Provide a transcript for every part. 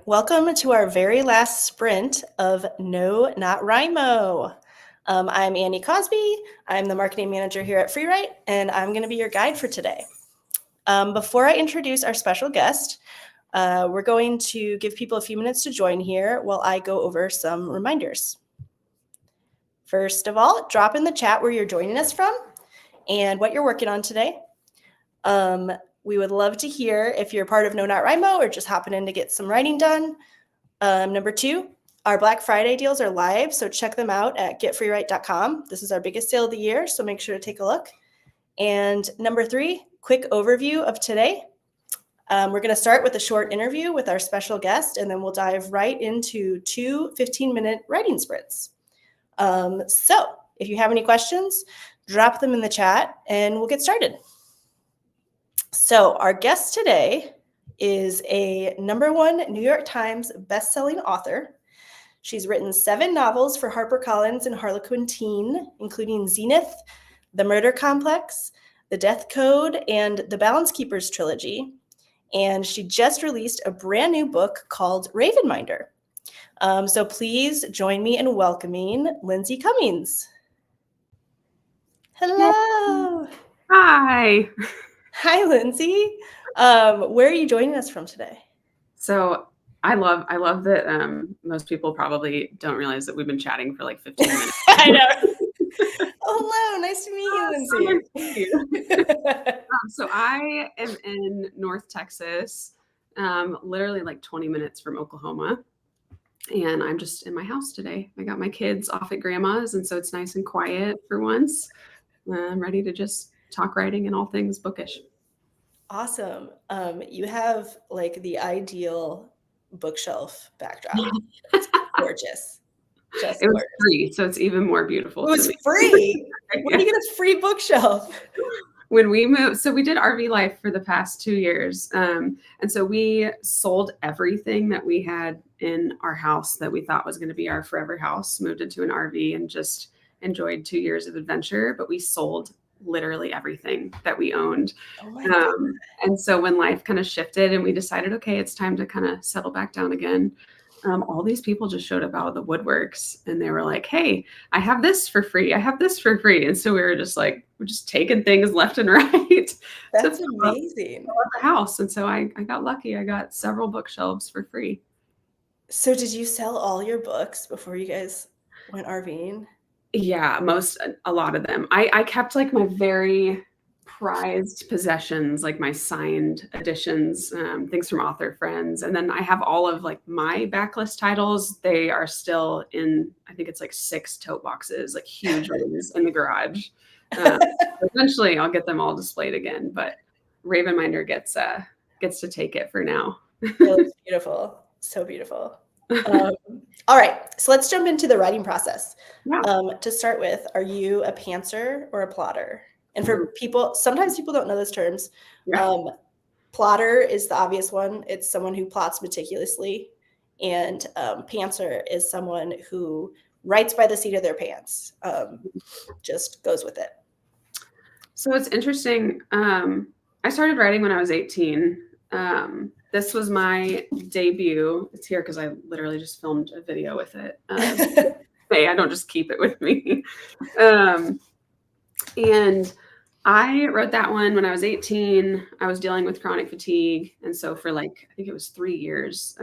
Welcome to our very last sprint of No Not Rhymo. I'm Annie Cosby. I'm the marketing manager here at Freewrite, and I'm going to be your guide for today. Before I introduce our special guest, we're going to give people a few minutes to join here while I go over some reminders. First of all, drop in the chat where you're joining us from and what you're working on today. We would love to hear if you're part of No Not Rhymo or just hopping in to get some writing done. Number 2, our Black Friday deals are live, so check them out at getfreewrite.com. This is our biggest sale of the year, so make sure to take a look. And number 3, quick overview of today. We're going to start with a short interview with our special guest, and then we'll dive right into 2 15-minute writing sprints. So if you have any questions, drop them in the chat, and we'll get started. So our guest today is a #1 New York Times bestselling author. She's written 7 novels for HarperCollins and Harlequin Teen, including Zenith, The Murder Complex, The Death Code, and the Balance Keepers trilogy. And she just released a brand new book called Ravenminder. So please join me in welcoming Lindsay Cummings. Hello. Hi. Hi, Lindsay. Where are you joining us from today? So I love that most people probably don't realize that we've been chatting for like 15 minutes. I know. Oh, hello. Nice to meet you, Lindsay. So I am in North Texas, literally like 20 minutes from Oklahoma. And I'm just in my house today. I got my kids off at grandma's, and so it's nice and quiet for once. I'm ready to just talk writing and all things bookish. Awesome. You have like the ideal bookshelf backdrop. It's gorgeous. It was free, so it's even more beautiful. It was free? Where do you get a free bookshelf? When we moved, so we did RV life for the past 2 years. And so we sold everything that we had in our house that we thought was going to be our forever house, moved into an RV and just enjoyed 2 years of adventure, but we sold literally everything that we owned. Oh my God. And so when life kind of shifted and we decided, okay, it's time to kind of settle back down again, all these people just showed up out of the woodworks and they were like, hey, I have this for free. I have this for free. And so we were just taking things left and right. That's amazing. The house. And so I got lucky. I got several bookshelves for free. So did you sell all your books before you guys went RVing? Yeah, a lot of them. I kept like my very prized possessions, like my signed editions, things from author friends. And then I have all of like my backlist titles. They are still in, I think it's like 6 tote boxes, like huge ones in the garage. Eventually I'll get them all displayed again, but Ravenminder gets to take it for now. It looks beautiful. So beautiful. All right, so let's jump into the writing process. Yeah. To start with, are you a pantser or a plotter? And for people, sometimes people don't know those terms. Yeah. Plotter is the obvious one. It's someone who plots meticulously. And pantser is someone who writes by the seat of their pants, just goes with it. So it's interesting. I started writing when I was 18. This was my debut. It's here because I literally just filmed a video with it. Hey, I don't just keep it with me. And I wrote that one when I was 18. I was dealing with chronic fatigue. And so for I think it was 3 years,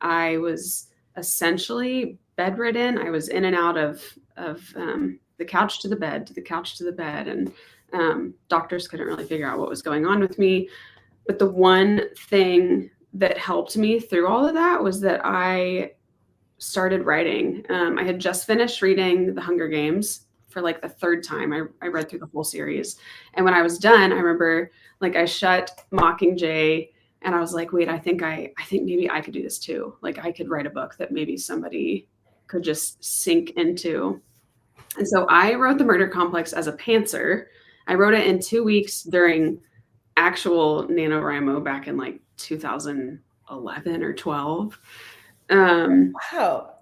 I was essentially bedridden. I was in and out of the couch to the bed, to the couch to the bed. And doctors couldn't really figure out what was going on with me. But the one thing that helped me through all of that was that I started writing. I had just finished reading The Hunger Games for like the 3rd time. I read through the whole series. And when I was done, I remember I shut Mockingjay and I was like, wait, I think maybe I could do this too. Like I could write a book that maybe somebody could just sink into. And so I wrote The Murder Complex as a pantser. I wrote it in 2 weeks during actual NaNoWriMo back in 2011 or 12. Wow.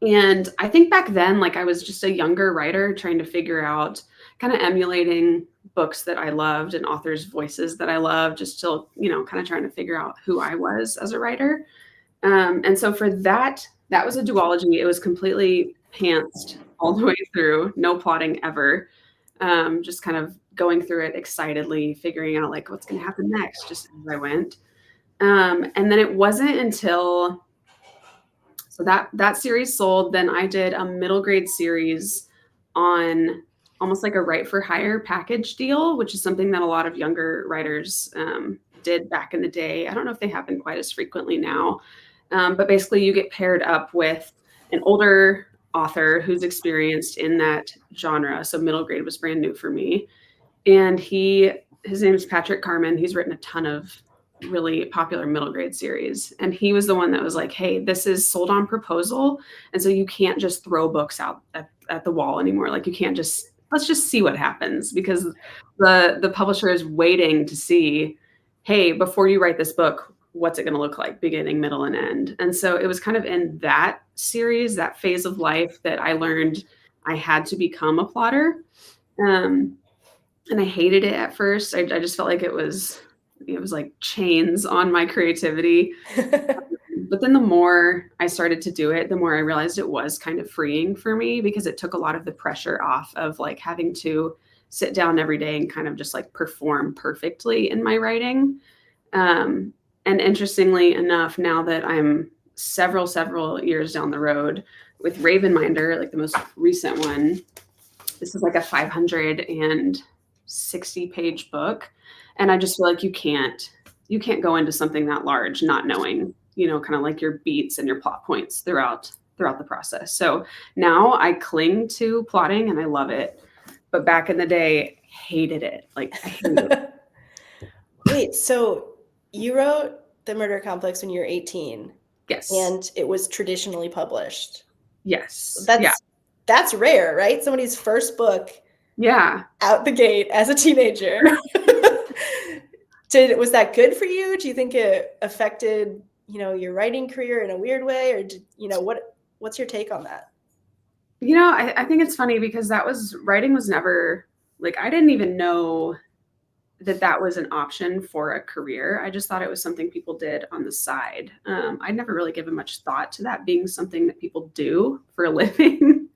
And I think back then, I was just a younger writer trying to figure out, kind of emulating books that I loved and authors' voices that I loved, just still, kind of trying to figure out who I was as a writer. And so for that was a duology. It was completely pantsed all the way through, no plotting ever. Just kind of going through it excitedly, figuring out like what's going to happen next, just as I went. And then it wasn't until that series sold, then I did a middle grade series on almost like a write for hire package deal, which is something that a lot of younger writers did back in the day. I don't know if they happen quite as frequently now, but basically you get paired up with an older author who's experienced in that genre. So middle grade was brand new for me. And his name is Patrick Carmen. He's written a ton of really popular middle grade series. And he was the one that was like, hey, this is sold on proposal. And so you can't just throw books out at the wall anymore. Like you can't let's just see what happens, because the publisher is waiting to see, hey, before you write this book, what's it going to look like, beginning, middle, and end. And so it was kind of in that series, that phase of life, that I learned I had to become a plotter. And I hated it at first. I just felt like it was like chains on my creativity. But then the more I started to do it, the more I realized it was kind of freeing for me, because it took a lot of the pressure off of like having to sit down every day and kind of just like perform perfectly in my writing. And interestingly enough, now that I'm several years down the road with Ravenminder, like the most recent one, this is like a 560-page book. And I just feel like you can't go into something that large not knowing, kind of like your beats and your plot points throughout the process. So now I cling to plotting and I love it. But back in the day, hated it. Like, I hated it. Wait, so you wrote The Murder Complex when you were 18? Yes. And it was traditionally published? Yes. That's rare, right? Somebody's first book out the gate as a teenager. Was that good for you? Do you think it affected, your writing career in a weird way? Or what's your take on that? I think it's funny, because writing was never, like, I didn't even know that was an option for a career. I just thought it was something people did on the side. I'd never really given much thought to that being something that people do for a living.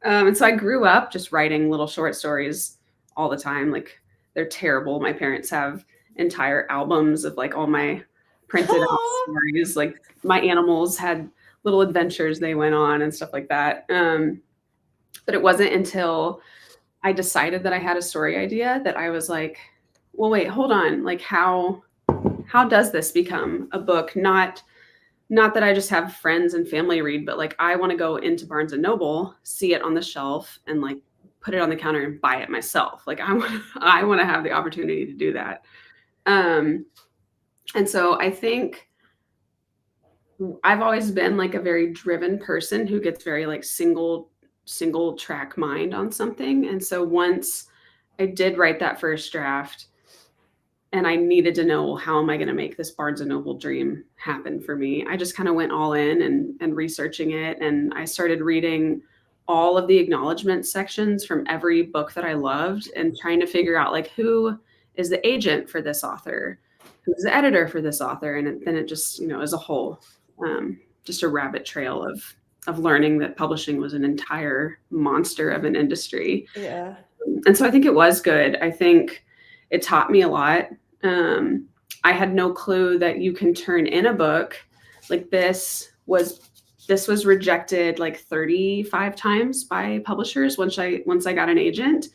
And so I grew up just writing little short stories all the time. Like, they're terrible. My parents have entire albums of like all my printed out stories. Like, my animals had little adventures they went on and stuff like that. But it wasn't until I decided that I had a story idea that I was like, well, wait, hold on. Like, how does this become a book? Not that I just have friends and family read, but like, I want to go into Barnes and Noble, see it on the shelf, and like put it on the counter and buy it myself. Like, I want to have the opportunity to do that. And so I think I've always been like a very driven person who gets very like single track mind on something. And so once I did write that first draft, and I needed to know, how am I going to make this Barnes and Noble dream happen for me? I just kind of went all in and researching it. And I started reading all of the acknowledgement sections from every book that I loved, and trying to figure out like, who is the agent for this author? Who's the editor for this author? And then it just, as a whole, just a rabbit trail of learning that publishing was an entire monster of an industry. Yeah. And so I think it was good. I think it taught me a lot. I had no clue that you can turn in a book. Like, this was rejected like 35 times by publishers once I got an agent.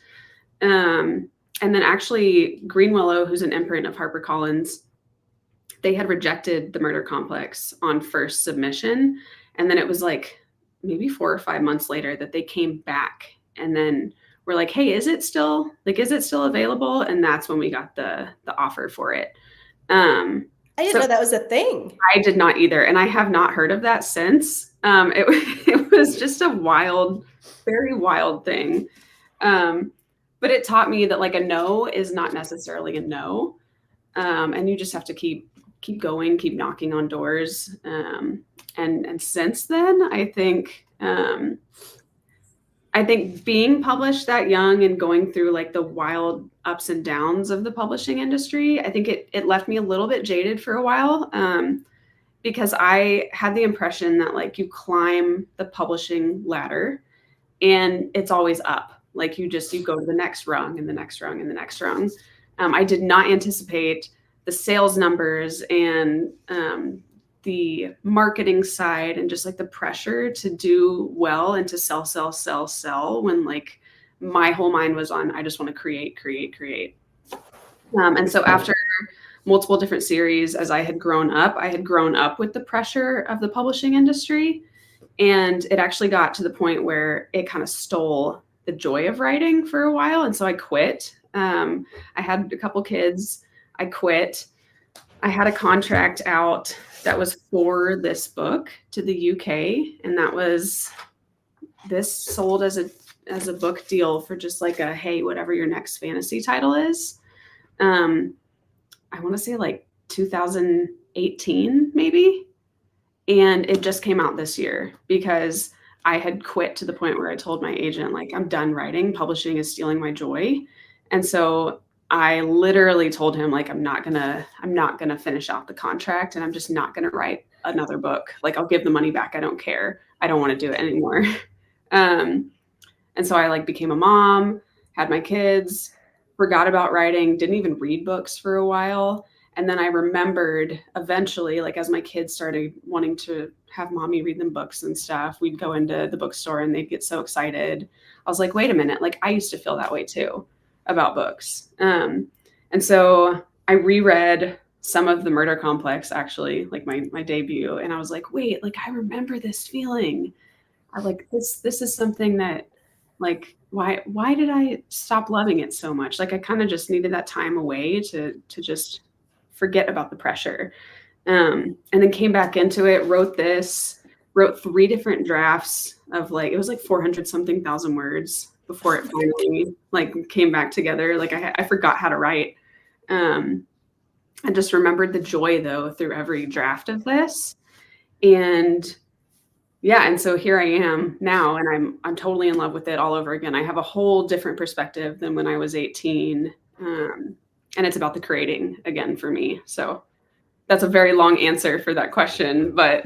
And then actually Greenwillow, who's an imprint of HarperCollins, they had rejected The Murder Complex on first submission. And then it was like maybe 4 or 5 months later that they came back, and then we're like, hey, is it still available? And that's when we got the offer for it. I didn't know that was a thing. I did not either. And I have not heard of that since. It was just a very wild thing. But it taught me that like, a no is not necessarily a no. And you just have to keep going, keep knocking on doors. And since then, I think being published that young and going through like the wild ups and downs of the publishing industry, I think it left me a little bit jaded for a while. because I had the impression that like you climb the publishing ladder and it's always up. Like you go to the next rung and the next rung and the next rung. I did not anticipate the sales numbers and the marketing side and just like the pressure to do well and to sell when like my whole mind was on, I just want to create. And so after multiple different series, as I had grown up with the pressure of the publishing industry. And it actually got to the point where it kind of stole the joy of writing for a while. And so I quit. I had a couple kids. I quit. I had a contract out that was for this book to the UK. And that was this sold as a book deal for just like a, hey, whatever your next fantasy title is. I want to say like 2018, maybe. And it just came out this year because I had quit to the point where I told my agent, like, I'm done writing. Publishing is stealing my joy. And so I literally told him, like, I'm not gonna finish out the contract, and I'm just not gonna write another book. Like, I'll give the money back. I don't care. I don't want to do it anymore. And so I like became a mom, had my kids, forgot about writing, didn't even read books for a while. And then I remembered eventually, like as my kids started wanting to have mommy read them books and stuff, we'd go into the bookstore and they'd get so excited. I was like, wait a minute, like I used to feel that way too about books. And so I reread some of The Murder Complex, actually, like my debut. And I was like, wait, like I remember this feeling. I like this is something that like, why did I stop loving it so much? Like I kind of just needed that time away to just forget about the pressure. And then came back into it, wrote 3 different drafts of like, it was like 400 something thousand words before it finally like came back together. Like I forgot how to write. I just remembered the joy though through every draft of this. And yeah, and so here I am now, and I'm totally in love with it all over again. I have a whole different perspective than when I was 18. And it's about the creating again for me. So that's a very long answer for that question, but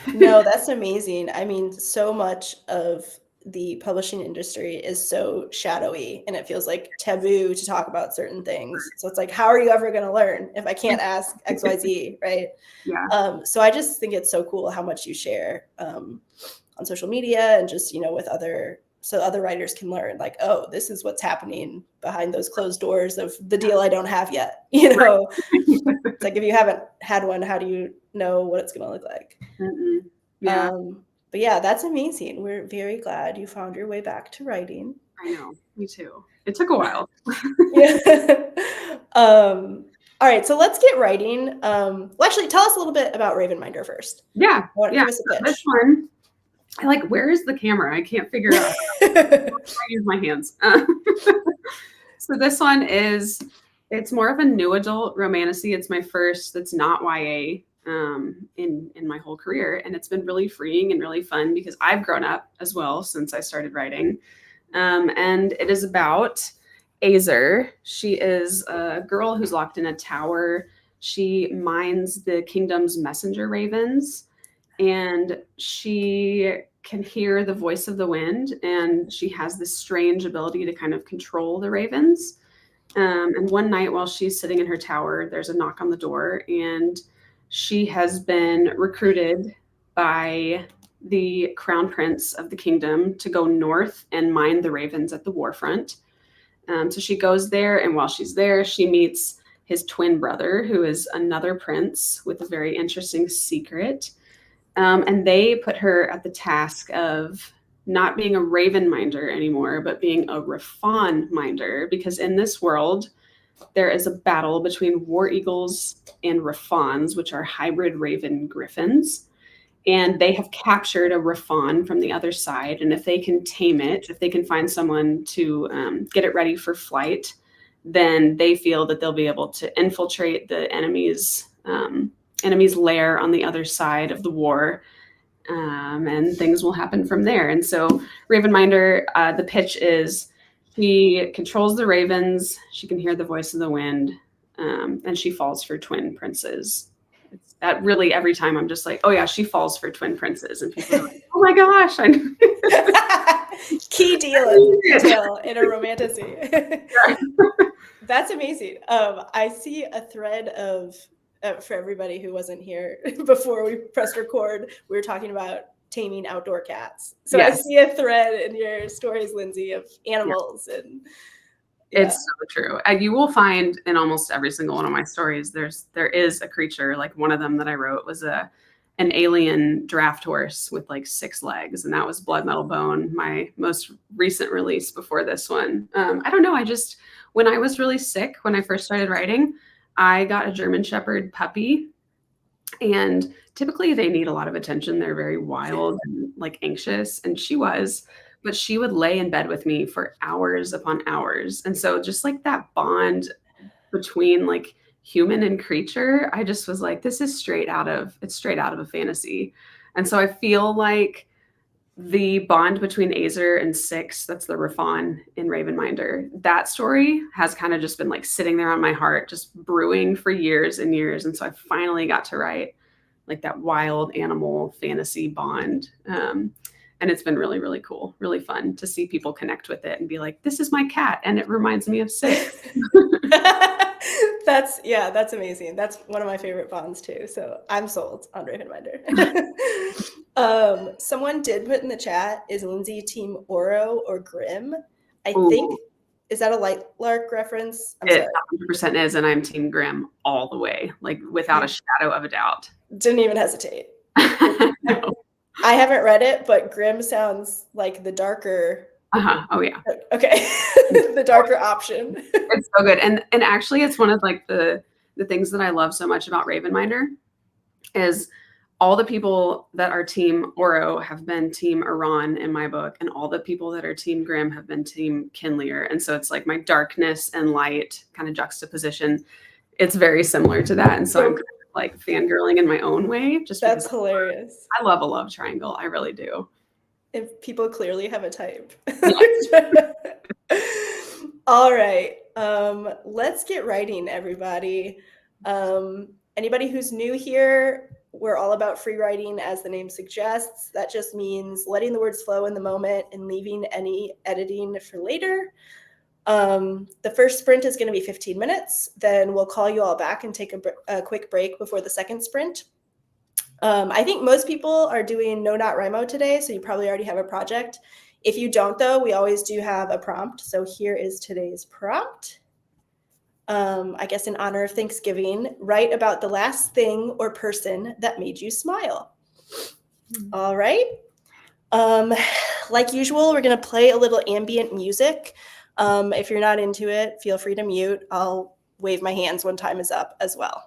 No, that's amazing. I mean, so much of the publishing industry is so shadowy and it feels like taboo to talk about certain things. So it's like, how are you ever going to learn if I can't ask XYZ, right? yeah. So I just think it's so cool how much you share on social media and just, with so other writers can learn like, oh, this is what's happening behind those closed doors of the deal I don't have yet. It's like, if you haven't had one, how do you know what it's going to look like? Yeah. But yeah, that's amazing. We're very glad you found your way back to writing. I know, me too. It took a while. Yeah. All right, so let's get writing. Well, actually, tell us a little bit about Ravenminder first. Yeah. Give us a pitch. This one, I like, where is the camera? I can't figure out. I use my hands. So this one it's more of a new adult romantasy. It's my first that's not YA in my whole career. And it's been really freeing and really fun because I've grown up as well since I started writing. And it is about Azer. She is a girl who's locked in a tower. She mines the kingdom's messenger ravens, and she can hear the voice of the wind, and she has this strange ability to kind of control the ravens. And one night while she's sitting in her tower, there's a knock on the door, and she has been recruited by the crown prince of the kingdom to go north and mine the ravens at the warfront. So she goes there, and while she's there, she meets his twin brother, who is another prince with a very interesting secret. And they put her at the task of not being a raven minder anymore, but being a Rafawn minder, because in this world, there is a battle between war eagles and Rafawns, which are hybrid raven griffins. And they have captured a Rafawn from the other side. And if they can tame it, if they can find someone to get it ready for flight, then they feel that they'll be able to infiltrate the enemy's lair on the other side of the war, and things will happen from there. And so Ravenminder, the pitch is she controls the ravens, she can hear the voice of the wind, and she falls for twin princes. that really every time I'm just like, oh yeah, she falls for twin princes. And people are like, oh my gosh. Key detail in a romantasy. That's amazing. I see a thread of, for everybody who wasn't here before we pressed record, we were talking about taming outdoor cats. So yes. I see a thread in your stories, Lindsay, of animals and It's so true. You will find in almost every single one of my stories, there is a creature. Like one of them that I wrote was an alien draft horse with like 6 legs, and that was Blood Metal Bone, my most recent release before this one. I don't know. When I was really sick, when I first started writing, I got a German Shepherd puppy, and typically they need a lot of attention. They're very wild and like anxious, and she was. But she would lay in bed with me for hours upon hours. And so just like that bond between like human and creature, I just was like, this is straight out of a fantasy. And so I feel like the bond between Azer and Six, that's the Rafan in Ravenminder, that story has kind of just been like sitting there on my heart, just brewing for years and years. And so I finally got to write like that wild animal fantasy bond. And it's been really, really cool, really fun to see people connect with it and be like, this is my cat. And it reminds me of Six. That's amazing. That's one of my favorite bonds too. So I'm sold on Ravenminder. Someone did put in the chat, is Lindsay team Oro or Grimm? I think, is that a Lightlark reference? I'm sorry. 100% is, and I'm team Grimm all the way, like without a shadow of a doubt. Didn't even hesitate. No. I haven't read it, but Grimm sounds like the darker. Oh yeah. Okay. The darker option. It's so good. And actually it's one of like the things that I love so much about Ravenminder is all the people that are team Oro have been team Iran in my book, and all the people that are team Grimm have been team Kinlear. And so it's like my darkness and light kind of juxtaposition. It's very similar to that. And so I'm kind of like fangirling in my own way. Just that's hilarious. I love a love triangle. I really do. If people clearly have a type. Yeah. All right. Let's get writing, everybody. Anybody who's new here, we're all about free writing, as the name suggests. That just means letting the words flow in the moment and leaving any editing for later. The first sprint is going to be 15 minutes. Then we'll call you all back and take a quick break before the second sprint. I think most people are doing No Not Rimo today, so you probably already have a project. If you don't, though, we always do have a prompt. So here is today's prompt. I guess in honor of Thanksgiving, write about the last thing or person that made you smile. All right. Like usual, we're going to play a little ambient music. If you're not into it, feel free to mute. I'll wave my hands when time is up as well.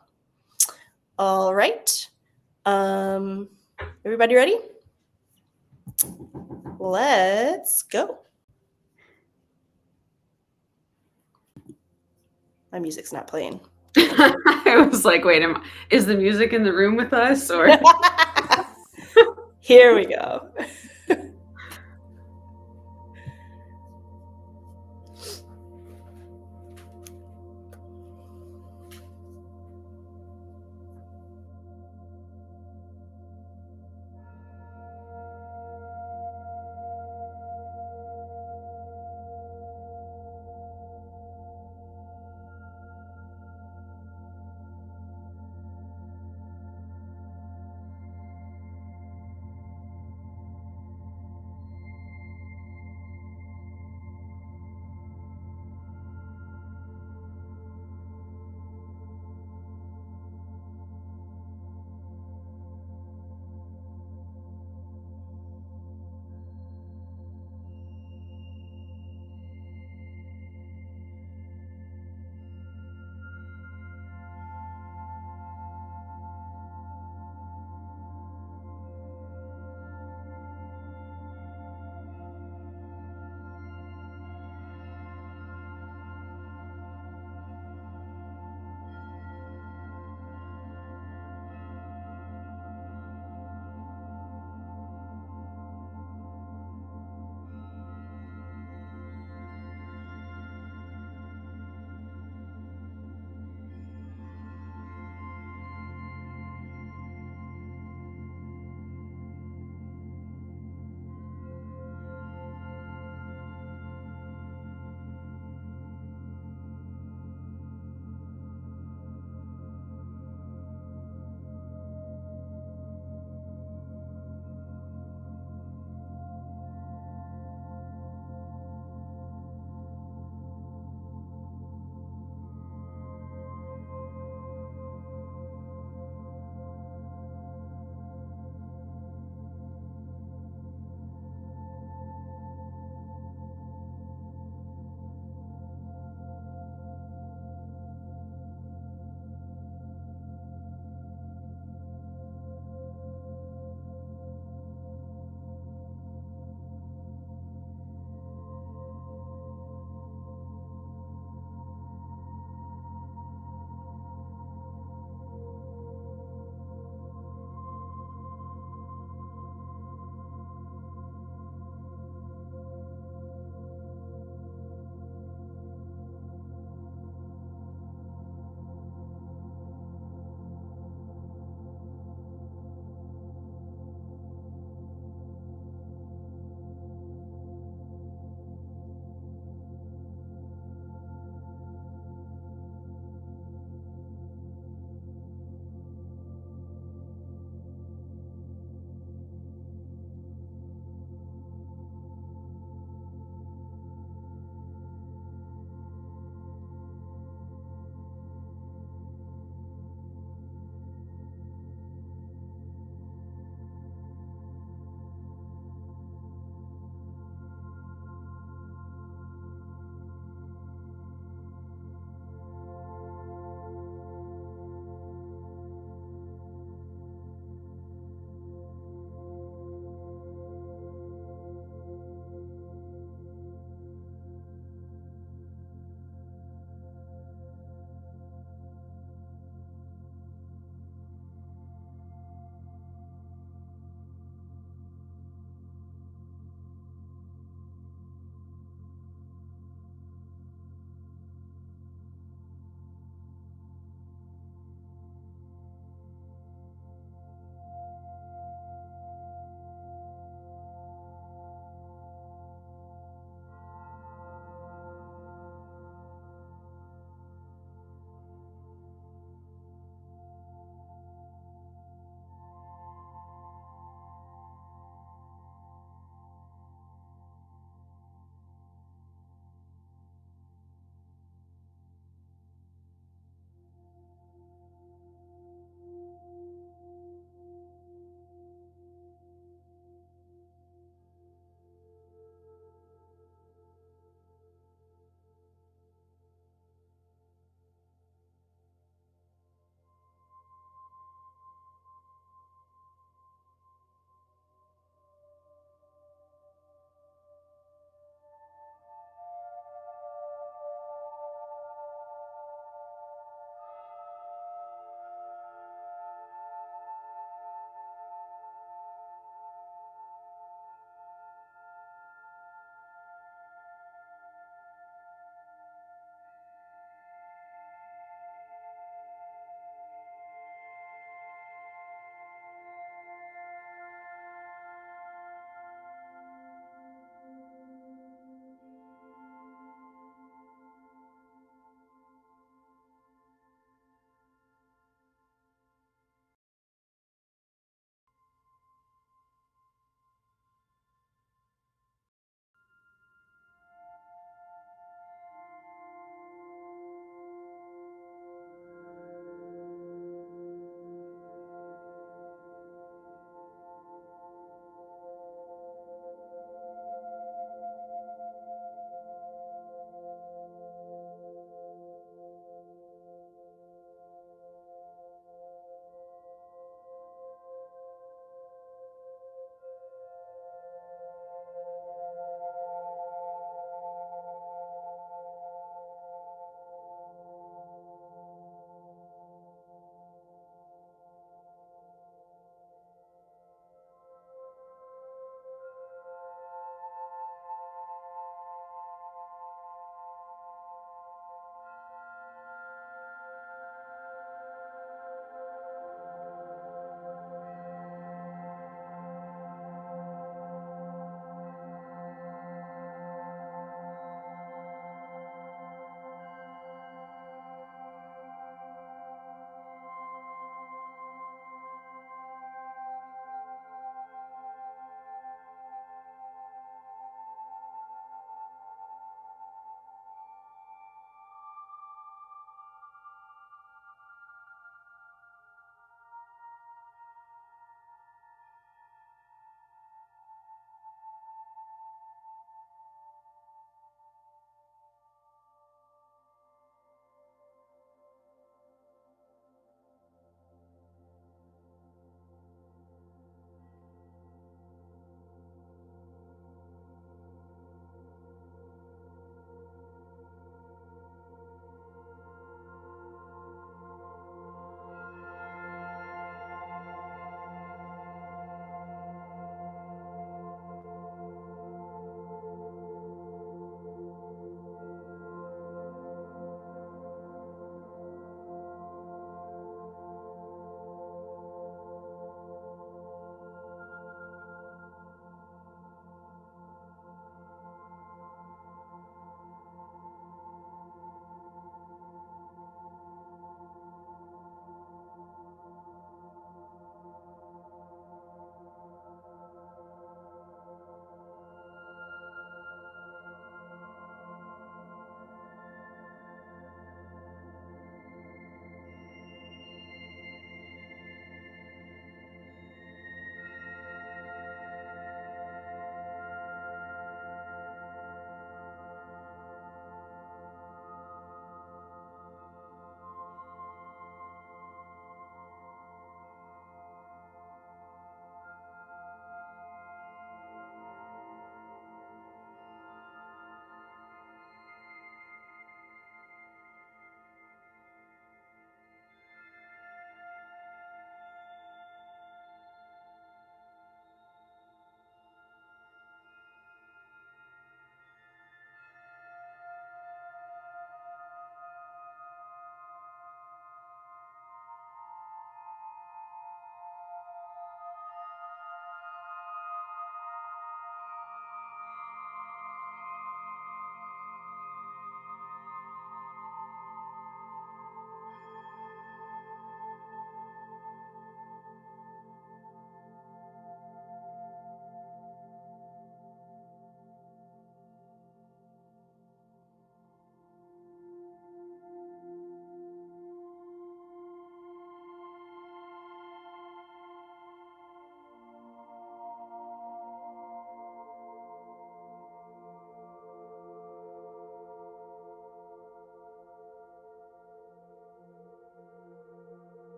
All right. Everybody ready? Let's go. My music's not playing. I was like, wait, is the music in the room with us? Or here we go.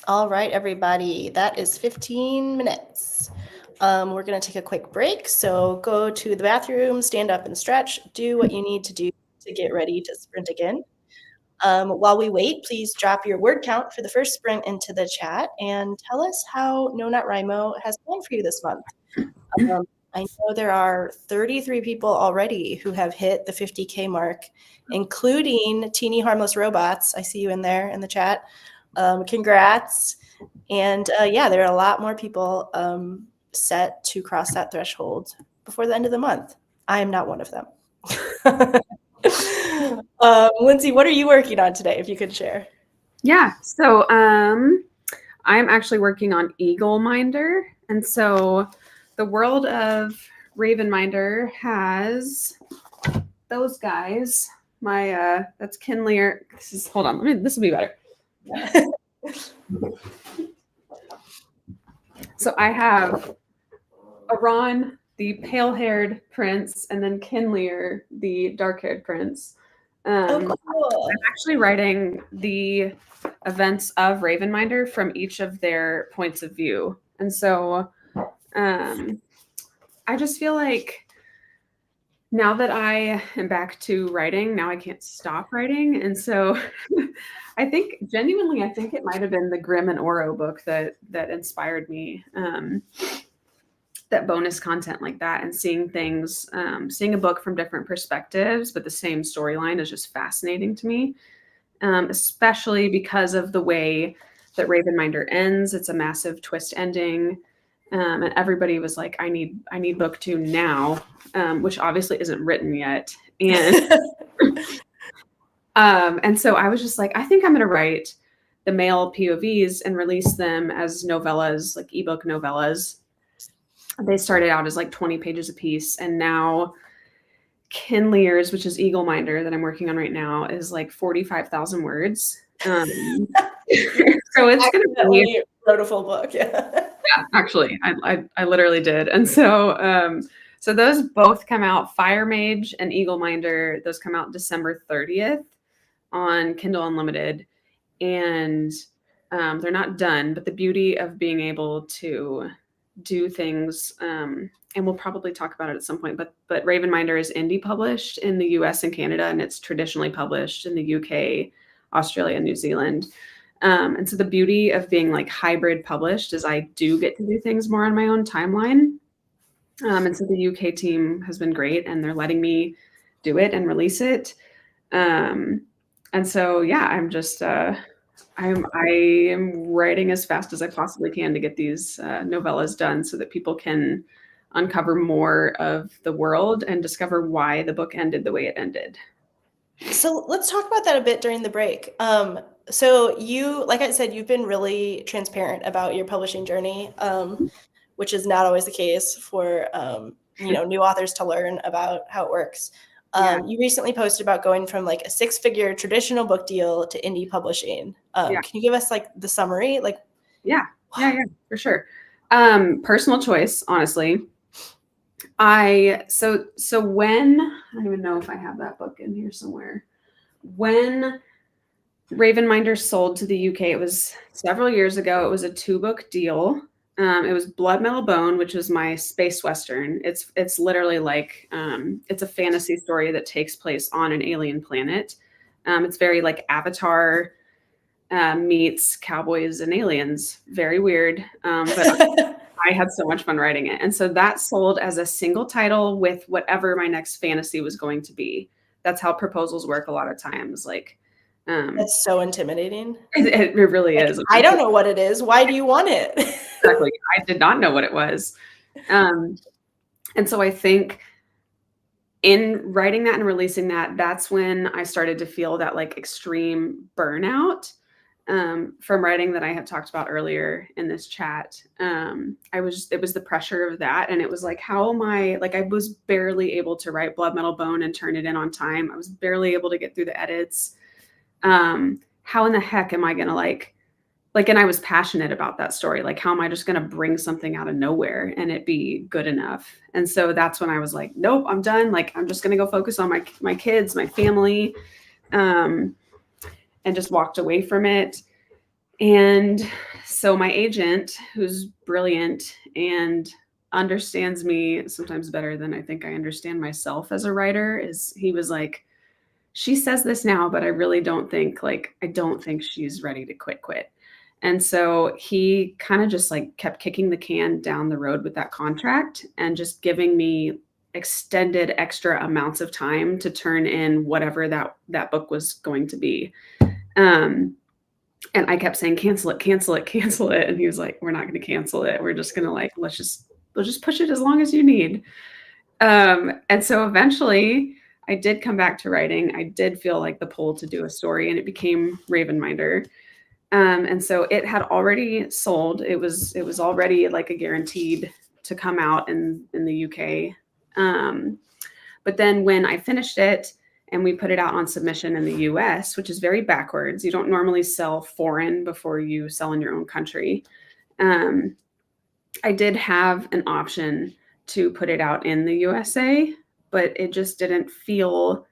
All right, everybody, that is 15 minutes. We're going to take a quick break. So go to the bathroom, stand up and stretch, do what you need to do to get ready to sprint again. While we wait, please drop your word count for the first sprint into the chat and tell us how No Not Rimo has gone for you this month. I know there are 33 people already who have hit the 50K mark, including Teeny Harmless Robots. I see you in there in the chat. Congrats. And yeah, there are a lot more people set to cross that threshold before the end of the month. I am not one of them. Lindsay, what are you working on today, if you could share? Yeah, so I'm actually working on Eagle Minder. And so the world of Ravenminder has those guys. That's Kinlear. Hold on, this will be better. So I have Aran, the pale-haired prince, and then Kinlear, the dark-haired prince. Cool. I'm actually writing the events of Ravenminder from each of their points of view. And so I just feel like now that I am back to writing, now I can't stop writing. And so I think it might have been the Grimm and Oro book that inspired me. That bonus content like that, and seeing things, seeing a book from different perspectives, but the same storyline is just fascinating to me, especially because of the way that Ravenminder ends. It's a massive twist ending. And everybody was like, I need book 2 now, which obviously isn't written yet. And so I was just like, I think I'm going to write the male POVs and release them as novellas, like ebook novellas. They started out as like 20 pages a piece, and now Kinlear's, which is Eagle Minder that I'm working on right now, is like 45,000 words. So it's going to be wrote a full book. Yeah, actually, I literally did. And so so those both come out, Fire Mage and Eagle Minder. Those come out December 30th on Kindle Unlimited, and they're not done. But the beauty of being able to do things, and we'll probably talk about it at some point, but Ravenminder is indie published in the US and Canada, and it's traditionally published in the UK, Australia, and New Zealand. And so the beauty of being like hybrid published is I do get to do things more on my own timeline. And so the UK team has been great, and they're letting me do it and release it. And so, yeah, I'm just, I am writing as fast as I possibly can to get these novellas done so that people can uncover more of the world and discover why the book ended the way it ended. So let's talk about that a bit during the break. So you, like I said, you've been really transparent about your publishing journey, which is not always the case for new authors to learn about how it works. You recently posted about going from like a 6-figure traditional book deal to indie publishing. Can you give us like the summary? Like, yeah, for sure. Personal choice, honestly. So when, I don't even know if I have that book in here somewhere. When Ravenminder sold to the UK, it was several years ago. It was a 2-book deal. It was Blood Metal Bone, which was my space western. It's literally like, it's a fantasy story that takes place on an alien planet. It's very like Avatar meets cowboys and aliens. Very weird. But I had so much fun writing it. And so that sold as a single title with whatever my next fantasy was going to be. That's how proposals work a lot of times. Like, that's so intimidating. It really is. I don't know what it is. Why do you want it? Exactly. I did not know what it was. And so I think in writing that and releasing that, that's when I started to feel that like extreme burnout from writing that I had talked about earlier in this chat. It was the pressure of that. And it was like, how am I, like, I was barely able to write Blood Metal Bone and turn it in on time. I was barely able to get through the edits. How in the heck am I going to like, and I was passionate about that story. Like, how am I just going to bring something out of nowhere and it be good enough? And so that's when I was like, nope, I'm done. Like, I'm just going to go focus on my kids, my family, and just walked away from it. And so my agent, who's brilliant and understands me sometimes better than I think I understand myself as a writer, he was like, she says this now, but I don't think she's ready to quit. And so he kind of just like kept kicking the can down the road with that contract and just giving me extended extra amounts of time to turn in whatever that book was going to be. Um, and I kept saying, cancel it, cancel it, cancel it. And he was like, we're not going to cancel it. We're just going to like, we'll just push it as long as you need. And so eventually I did come back to writing. I did feel like the pull to do a story, and it became Ravenminder. And so it had already sold. It was already like a guaranteed to come out in the UK. But then when I finished it and we put it out on submission in the US, which is very backwards, you don't normally sell foreign before you sell in your own country. I did have an option to put it out in the USA, but it just didn't feel,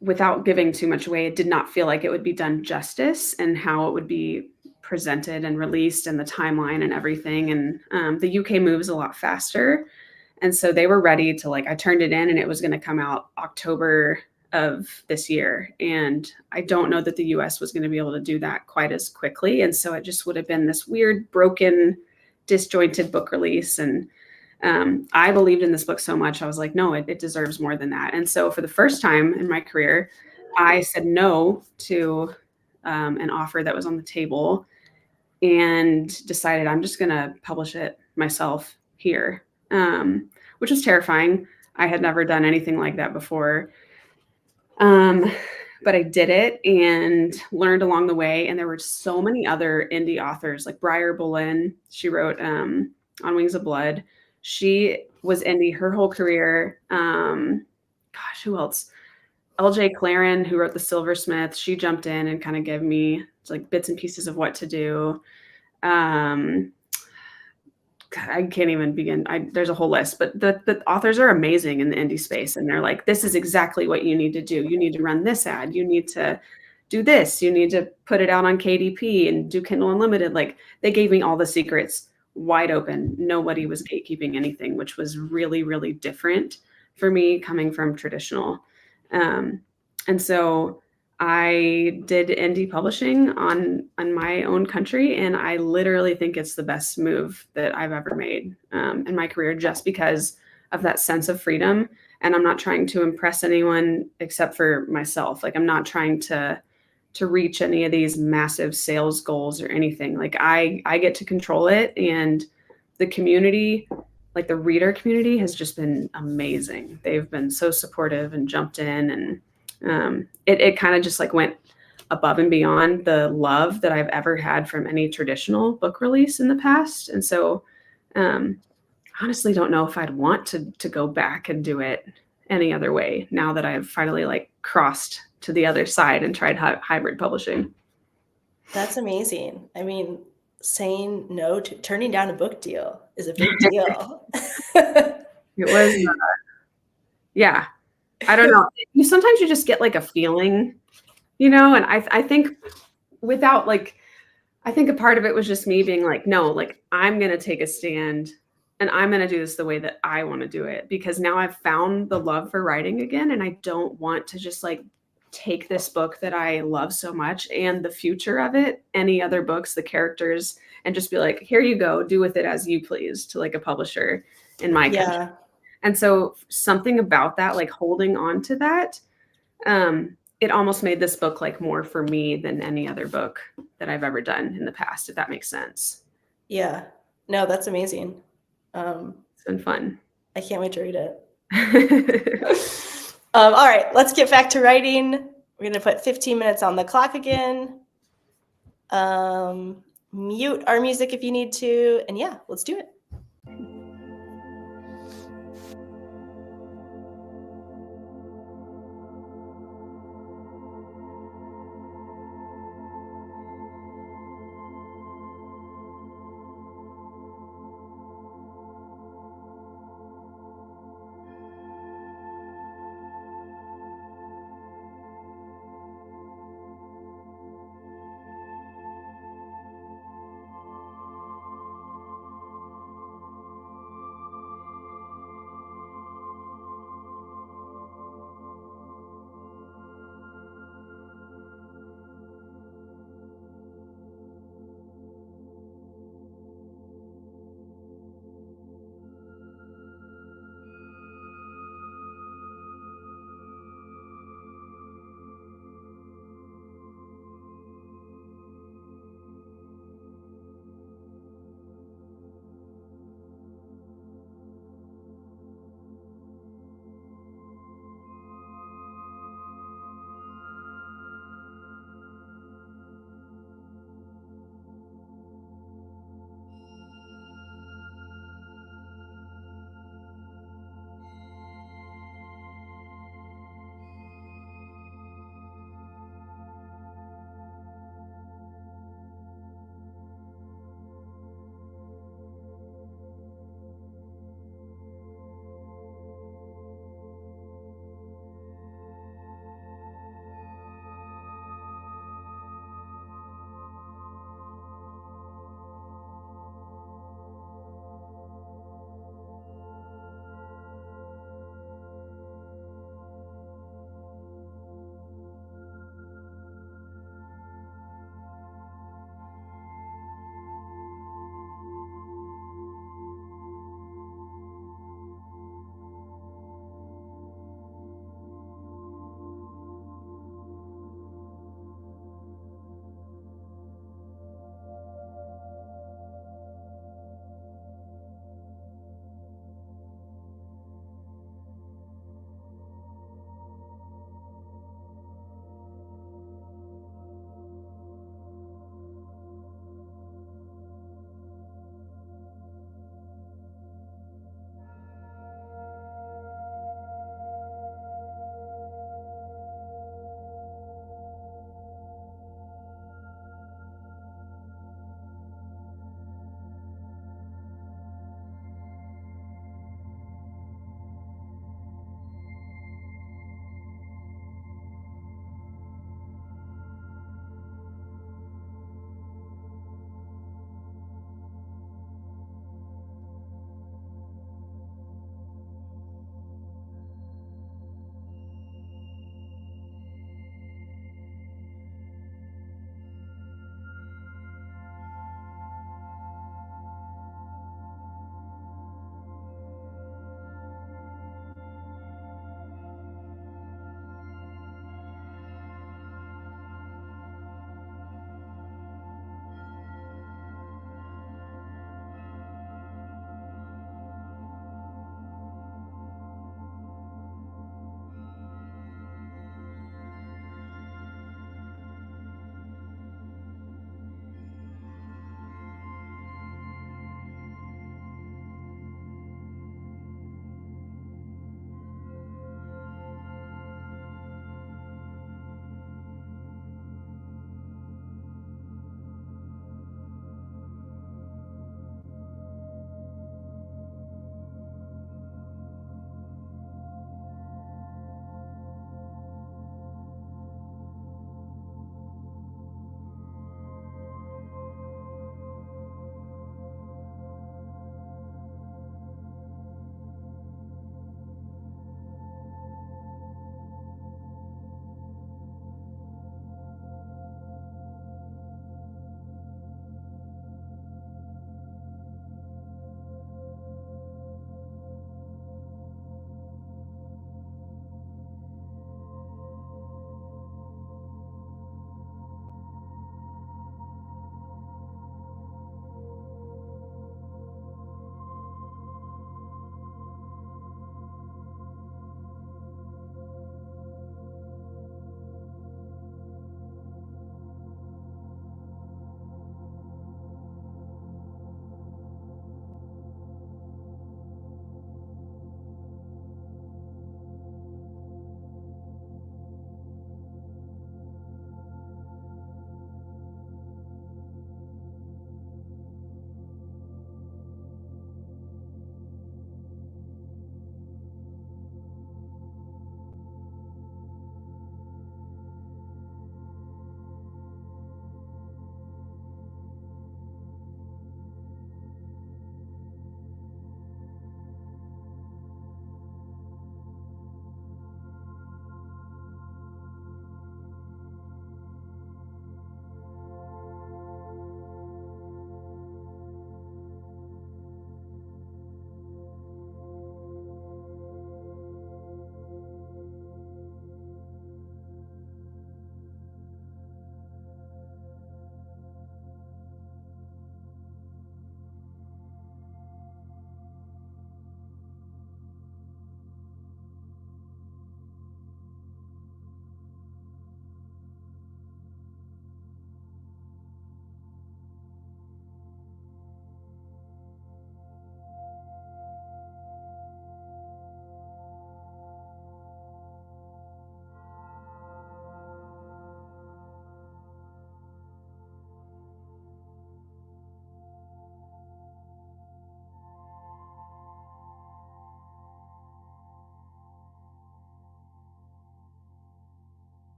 without giving too much away, it did not feel like it would be done justice and how it would be presented and released and the timeline and everything. And the UK moves a lot faster. And so they were ready to like, I turned it in and it was going to come out October of this year. And I don't know that the US was going to be able to do that quite as quickly. And so it just would have been this weird, broken, disjointed book release. And I believed in this book so much. I was like, no, it deserves more than that. And so for the first time in my career, I said no to an offer that was on the table and decided I'm just going to publish it myself here, which was terrifying. I had never done anything like that before. But I did it and learned along the way. And there were so many other indie authors like Briar Bolin. She wrote On Wings of Blood. She was indie her whole career. Gosh, who else? LJ Claren, who wrote The Silversmith, she jumped in and kind of gave me like bits and pieces of what to do. God, I can't even begin. There's a whole list, but the authors are amazing in the indie space. And they're like, this is exactly what you need to do. You need to run this ad. You need to do this. You need to put it out on KDP and do Kindle Unlimited. Like they gave me all the secrets wide open. Nobody was gatekeeping anything, which was really, really different for me coming from traditional. And so I did indie publishing on my own country, and I literally think it's the best move that I've ever made in my career, just because of that sense of freedom. And I'm not trying to impress anyone except for myself. Like I'm not trying to reach any of these massive sales goals or anything. Like I get to control it, and the community, like the reader community, has just been amazing. They've been so supportive and jumped in, and it kind of just like went above and beyond the love that I've ever had from any traditional book release in the past. And so honestly don't know if I'd want to go back and do it any other way now that I've finally like crossed to the other side and tried hybrid publishing. That's amazing. I mean, saying no to turning down a book deal is a big deal. It was, yeah, I don't know. Sometimes you just get like a feeling, and I think without like, I think a part of it was just me being like, no, like I'm going to take a stand and I'm going to do this the way that I want to do it, because now I've found the love for writing again. And I don't want to just like take this book that I love so much and the future of it, any other books, the characters, and just be like, here you go, do with it as you please, to like a publisher in my country. And so something about that, like holding on to that, it almost made this book like more for me than any other book that I've ever done in the past, if that makes sense. Yeah. No, that's amazing. It's been fun. I can't wait to read it. All right, let's get back to writing. We're going to put 15 minutes on the clock again. Mute our music if you need to. And yeah, let's do it.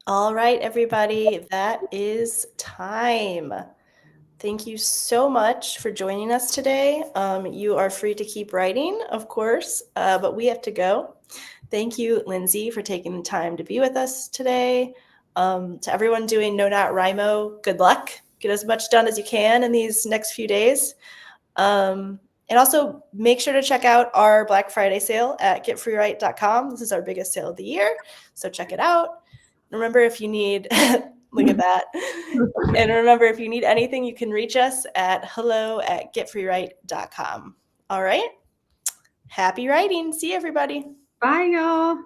All right, everybody, that is time. Thank you so much for joining us today. You are free to keep writing, of course, but we have to go. Thank you, Lindsay, for taking the time to be with us today. To everyone doing No Not Rimo, good luck. Get as much done as you can in these next few days. And also make sure to check out our Black Friday sale at getfreewrite.com. This is our biggest sale of the year, so check it out. Remember, if you need, look at that. And remember, if you need anything, you can reach us at hello@getfreewrite.com. All right. Happy writing. See you, everybody. Bye, y'all.